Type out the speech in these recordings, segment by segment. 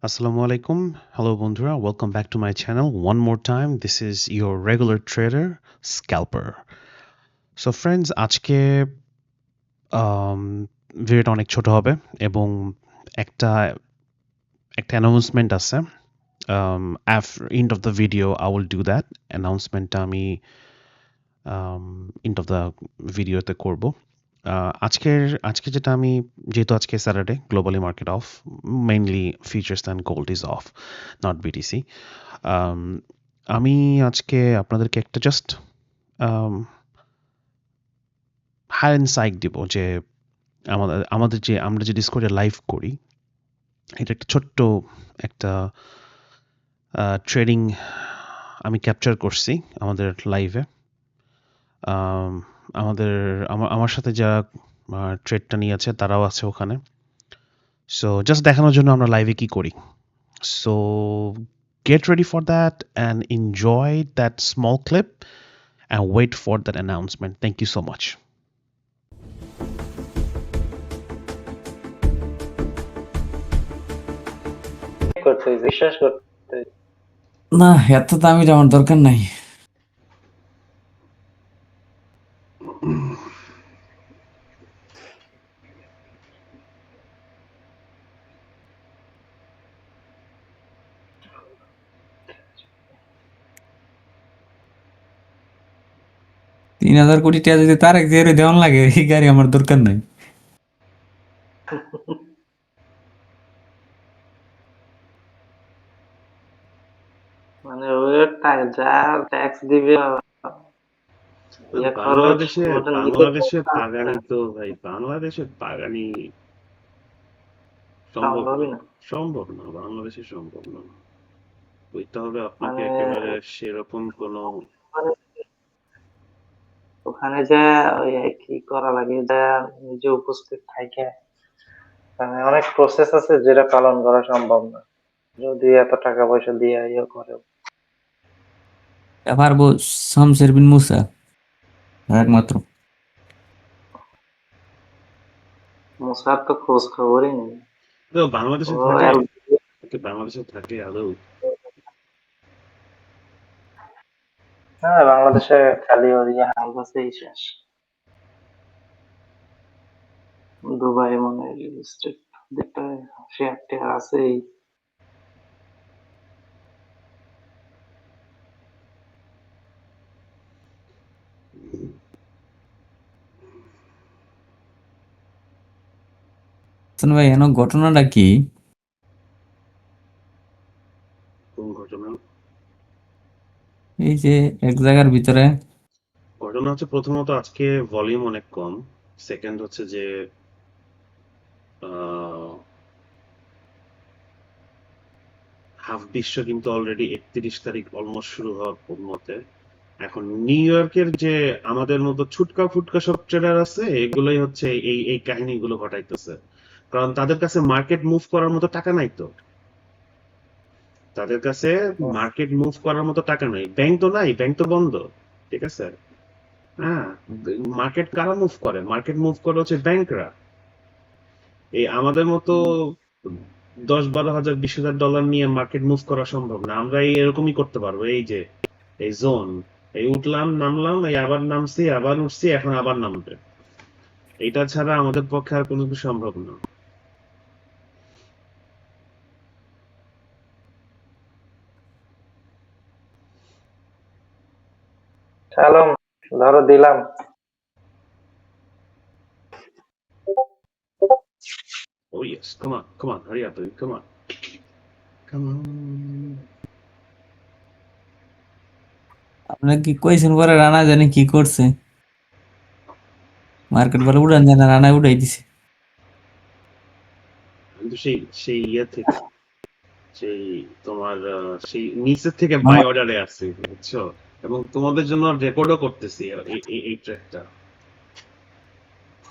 Assalamu alaikum. Hello, Bondura. Welcome back to my channel. One more time, this is your regular trader, Scalper. So, friends, আজকে ভিডিওটা অনেক ছোট হবে এবং একটা একটা অ্যানাউন্সমেন্ট আছে after end of the video I will do that অ্যানাউন্সমেন্টটা আমি end of the ভিডিওতে করব আজকে যেটা আমি যেহেতু আজকে Saturday globally market of mainly futures and gold is of not BTC আমি আজকে আপনাদেরকে একটা জাস্ট হাইড সাইক দিব যে আমাদের যে আমরা যে ডিসকর্ডে লাইভ করি এটা একটা ছোট্ট একটা ট্রেডিং আমি ক্যাপচার করছি আমাদের লাইভে আমাদের আমার সাথে যারা ট্রেডটা নিয়ে আছে তারাও আছে ওখানে সো জাস্ট দেখানোর জন্য আমরা লাইভে কি করি so get ready for that and enjoy that small clip and wait for that announcement. Thank you so much. বিশ্বাস করতে না এত দামিটা আমার দরকার নাই। $3,000 কোটি যদি তার এক জেরে দেওয়ান লাগে এই গাড়ি আমার দরকার নাই। মানে ওই যা ট্যাক্স দিবে বাংলাদেশের পাগানি তো ভাই বাংলাদেশের পাগানি সম্ভব না বাংলাদেশে সম্ভব না। ওইটা হবে আপনাকে একেবারে সেরকম কোনো ওখানে যা ওই কি করা লাগে যা নিজে উপস্থিত থাকে মানে অনেক প্রসেস আছে যেটা পালন করা সম্ভব না যদি এত টাকা পয়সা দিয়ে ইয়ে করে। পারবো শামসের বিন মুসা একমাত্র। মুসার তো খোঁজ খবরই নেই। বাংলাদেশে থাকে আদৌ? হ্যাঁ বাংলাদেশে খালি ওই হালবাসেই শেষ। দুবাই মনে হয় রিয়েল এস্টেট দেখতে শেয়ার টেয়ার আছেই। ভাই এন ঘটনাটা কি? কোন ঘটনা? এই যে এক জায়গার ভিতরে ঘটনা হচ্ছে প্রথমত আজকে ভলিউম অনেক কম, সেকেন্ড হচ্ছে যে হাফ বিশ্ব কিন্তু অলরেডি 31 তারিখ অলমোস্ট শুরু হওয়ার মতে। এখন নিউ ইয়র্কের যে আমাদের মতো ছুটকা ফুটকা সব ট্রেডার আছে এগুলোই হচ্ছে এই এই কাহিনীগুলো ঘটাইতেছে, কারণ তাদের কাছে মার্কেট মুভ করার মতো টাকা নাই। তো তাদের কাছে মার্কেট মুভ করার মতো টাকা নাই, ব্যাংক তো নাই, ব্যাংক তো বন্ধ, ঠিক আছে? হ্যাঁ, মার্কেট কারা মুভ করে? মার্কেট মুভ করে হচ্ছে ব্যাংকরা। এই আমাদের মতো 10-12 হাজার $20,000 নিয়ে মার্কেট মুভ করা সম্ভব না। আমরা এরকমই করতে পারবো, এই যে এই জোন, এই উঠলাম নামলাম, এই আবার নামছি আবার উঠছি এখন আবার নামবে, এটা ছাড়া আমাদের পক্ষে আর কোনো কিছু সম্ভব না। চলো ধরো দিলাম। Oh yes, come on, hurry up, baby, come on. আপনারা কি কইছেন পরে রানা জানি কি করছে, মার্কেট বলে উড়ান জানা রানা উড়াই দিছে। কিন্তু সেই ইয়ে থেকে, সেই তোমার সেই নিচের থেকে বাই অর্ডারে আসছে, বুঝছো? এবং তোমাদের জন্য রেকর্ডও করতেছি এই ট্র্যাকটা।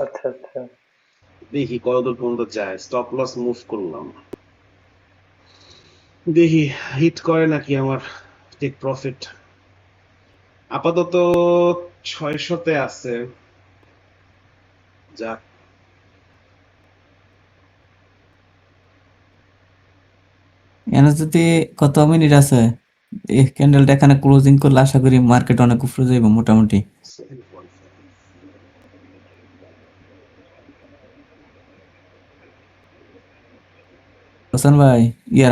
আচ্ছা আচ্ছা, দেখি কতদূর পর্যন্ত যায়। স্টপ লস মুভ করলাম, দেখি হিট করে নাকি আমার টেক প্রফিট। আপাতত 600-তে আছে, যাক। এনে যদি কত মিনিট আছে এই ক্যান্ডেলটা এখানে ক্লোজিং করলে আশা করি মার্কেট অনেক উপরে যাইব মোটামুটি। হোসেন ভাই,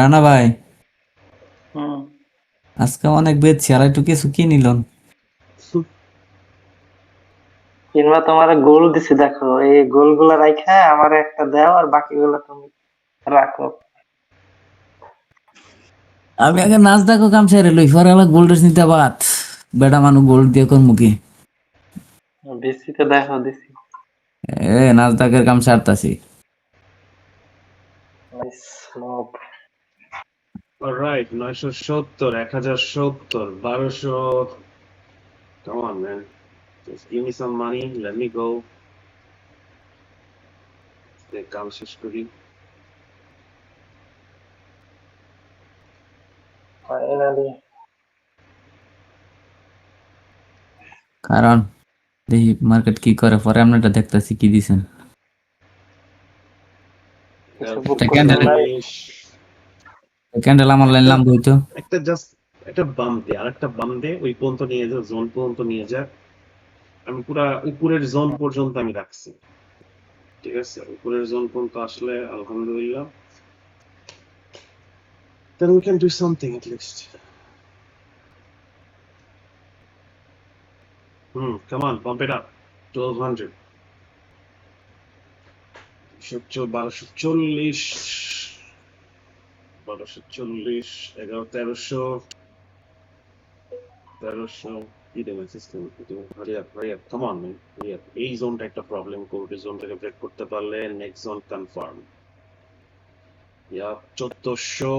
রানা ভাই, হুম আজকে অনেক বেচছি আর একটু কিছু কি নিলন? কিংবা তোমার গোল দিছে দেখো, এই গোল গুলা রাইখা আমার একটা দাও আর বাকিগুলো তুমি রাখো। আমি আগে নাজদাকও কাম সেরে লই, পরে আবার গোল্ডের চিন্তা বাদ। বেটা মানুষ গোল্ড দিয়ে কোন মুখে বেশি তো দেখো দিছি। নাজদাকের কাম সারতাছি। Nice move. Alright 970 1070 1200 come on man just give me some money let me go কাম শেষ করি ফাইনালি কারণ দেখি মার্কেট কি করে, পরে আপনারটা দেখতাছি কি দিছেন। কিছু বুক এটা করছেন ক্যান্ডেল, ভাই? ক্যান্ডেল আমার লাইন লাম বইতো। একটা জাস্ট একটা বাম দে আর একটা বাম দে ওই পর্যন্ত নিয়ে যা জোন পর্যন্ত নিয়ে যা আমি পুরা উপরের জোন পর্যন্ত আমি রাখছি ঠিক আছে উপরের জোন পর্যন্ত আসলে আলহামদুলিল্লাহ then we can do something at least come on bump it up 1200 1240 1240 1300 কি দেবে system hurry up come on man hurry up এই জোনটা একটা প্রবলেম করবে জোনটাকে ব্রেক করতে পারলে নেক্সট জোন কনফার্ম ইয়া 1400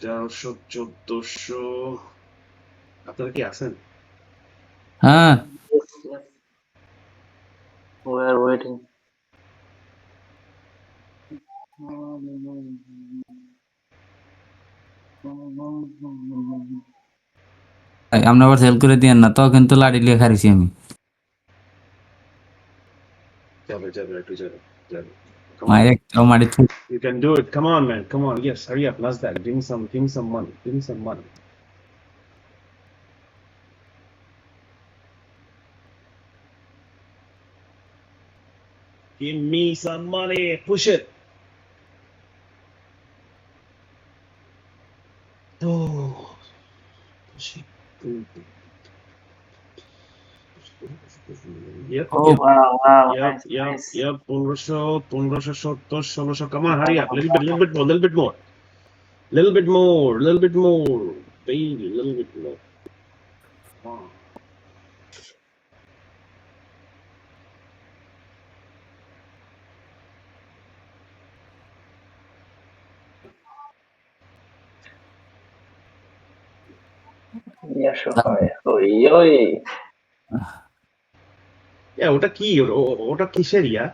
1300 1400 আপনারা কি আছেন হ্যাঁ Yes, yes. We are waiting. আপনি আবার সেল করে দিয়েন না, তো কিন্তু লাড়ি লিয়ে খারিছি আমি। যাবে একটু যাবে come on মায়ের একটাও মারি you can do it come on man come on yes hurry up Nasdaq give me some money give me some money push it oh push it yep Oh wow, wow, Yep, nice, yep, nice. yep. 1570, 1600. Come on, hurry up. Little bit more, little bit more. Baby, little bit more. Come on. Yeah, sure. Oi, oi. ওটা কি ওটা কিসের ইয়া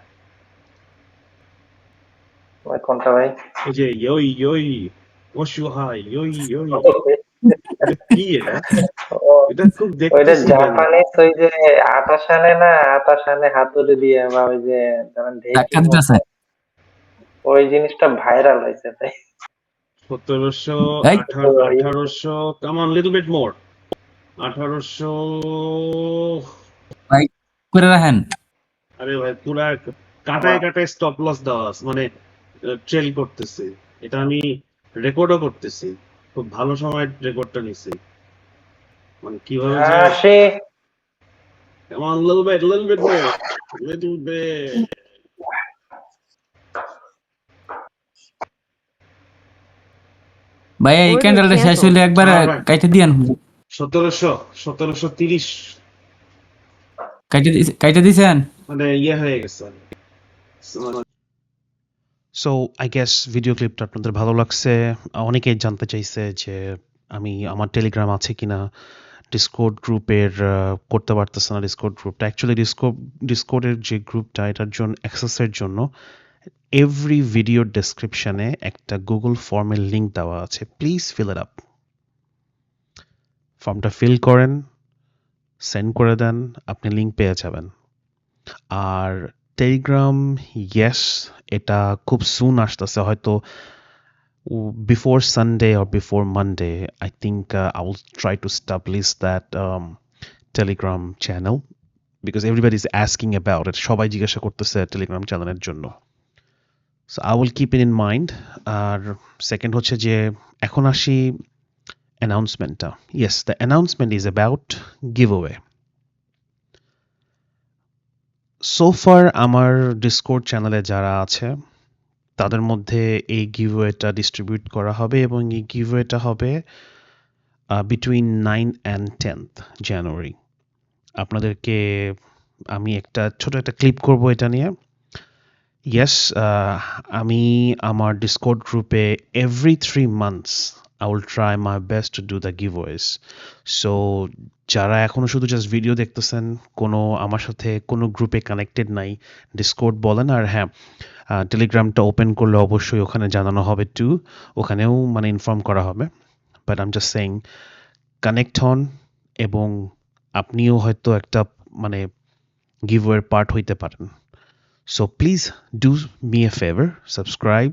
ওই কোনটা ভাই? ওই যে ইয়ই অসহায় ইয়ই এটা কি এটা খুব ওইটা দেখতেছি কেন জাপানিজ, ওই যে 28 আনে না, 28 আনে হাতুড়ি দিয়ে, বা ওই যে ধরেন ঢেকির মতো, দিতেছে। ওই জিনিসটা ভাইরাল হয়েছে ভাই। 1700 এই 1800 come on little bit more 1800 ভাই করে রাখেন। আরে ভাই পুরা কাটায় স্টপ লস দেওয়া আছে মানে ট্রেল করতেছে এটা আমি রেকর্ডও করতেছি খুব ভালো সময় রেকর্ডটা নিছি মানে কিভাবে যে আসে come on little bit more little bit ভাই এই Order ক্যান্ডেলটা শেষ canceled. হইলে একবার Alright. কাইটে দিয়েন। 1730 কাইটে দিছেন? মানে ইয়ে হয়ে গেছে সো আই গেস ভিডিও ক্লিপটা আপনাদের ভালো লাগছে। অনেকেই জানতে চাইছে যে আমি আমার টেলিগ্রাম আছে কিনা, ডিসকর্ড গ্রুপের করতে পারতেছে না। ডিসকর্ড গ্রুপটা অ্যাকচুয়ালি ডিসকর্ডের যে গ্রুপটা, এটার জন্য অ্যাক্সেসের জন্য এভরি ভিডিও ডেসক্রিপশানে একটা গুগল ফর্মের লিঙ্ক দেওয়া আছে। Please fill it up. ফর্মটা ফিল করেন, সেন্ড করে দেন, আপনি লিঙ্ক পেয়ে যাবেন। আর টেলিগ্রাম, ইয়েস, এটা খুব সুন আসতেছে, হয়তো before Sunday or before Monday, I think I will try to establish that Telegram channel because everybody is asking about it. সবাই জিজ্ঞাসা করতেছে Telegram চ্যানেলের জন্য। So I will keep it in mind. আর সেকেন্ড হচ্ছে যে এখন আসি অ্যানাউন্সমেন্টটা। Yes, the announcement is about giveaway. So far আমার ডিসকর্ড চ্যানেলে যারা আছে তাদের মধ্যে এই গিভওয়েটা ডিস্ট্রিবিউট করা হবে এবং এই গিভওয়েটা হবে বিটুইন 9 অ্যান্ড 10th জানুয়ারি। আপনাদেরকে আমি ছোট একটা ক্লিপ করব এটা নিয়ে। ইয়েস, আমি আমার ডিসকর্ড গ্রুপে every 3 months I will try my best to do the giveaways. So যারা এখনো শুধু জাস্ট ভিডিও দেখতেছেন, আমার সাথে কোনো গ্রুপে কানেক্টেড নাই, ডিসকর্ড বলেন, আর হ্যাঁ টেলিগ্রামটা ওপেন করলে অবশ্যই ওখানে জানানো হবে টু, ওখানেও মানে ইনফর্ম করা হবে। But I am just saying connect হন এবং আপনিও হয়তো একটা মানে গিভওয়ের পার্ট হইতে পারেন। So please do me a favour, subscribe,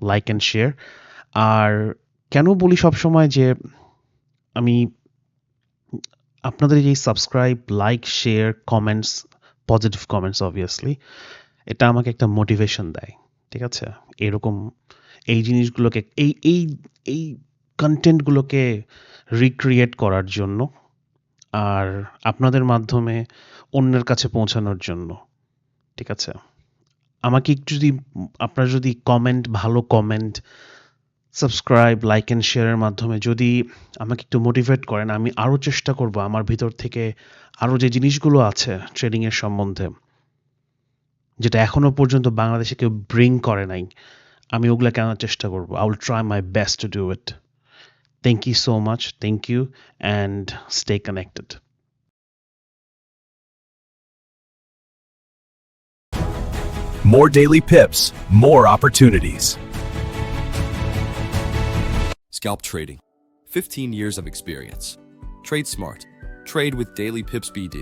like and share. আর কেন বলি সবসময় যে আমি আপনাদের এই subscribe, like, share, comments, positive comments obviously, এটা আমাকে একটা মোটিভেশন দেয়, ঠিক আছে? এরকম এই জিনিসগুলোকে এই কন্টেন্টগুলোকে রিক্রিয়েট করার জন্য আর আপনাদের মাধ্যমে অন্যের কাছে পৌঁছানোর জন্য, ঠিক আছে? আমাকে একটু আপনারা যদি ভালো কমেন্ট, সাবস্ক্রাইব, লাইক অ্যান্ড শেয়ারের মাধ্যমে যদি আমাকে একটু মোটিভেট করেন, আমি আরও চেষ্টা করব আমার ভিতর থেকে আরও যে জিনিসগুলো আছে ট্রেডিংয়ের সম্বন্ধে, যেটা এখনো পর্যন্ত বাংলাদেশে কেউ ব্রিং করে নাই, আমি ওগুলো কেনার চেষ্টা করব। I will try my best to do it. Thank you so much. Thank you and stay connected. More daily pips, more opportunities. Scalp trading. 15 years of experience. Trade smart. Trade with Daily Pips BD.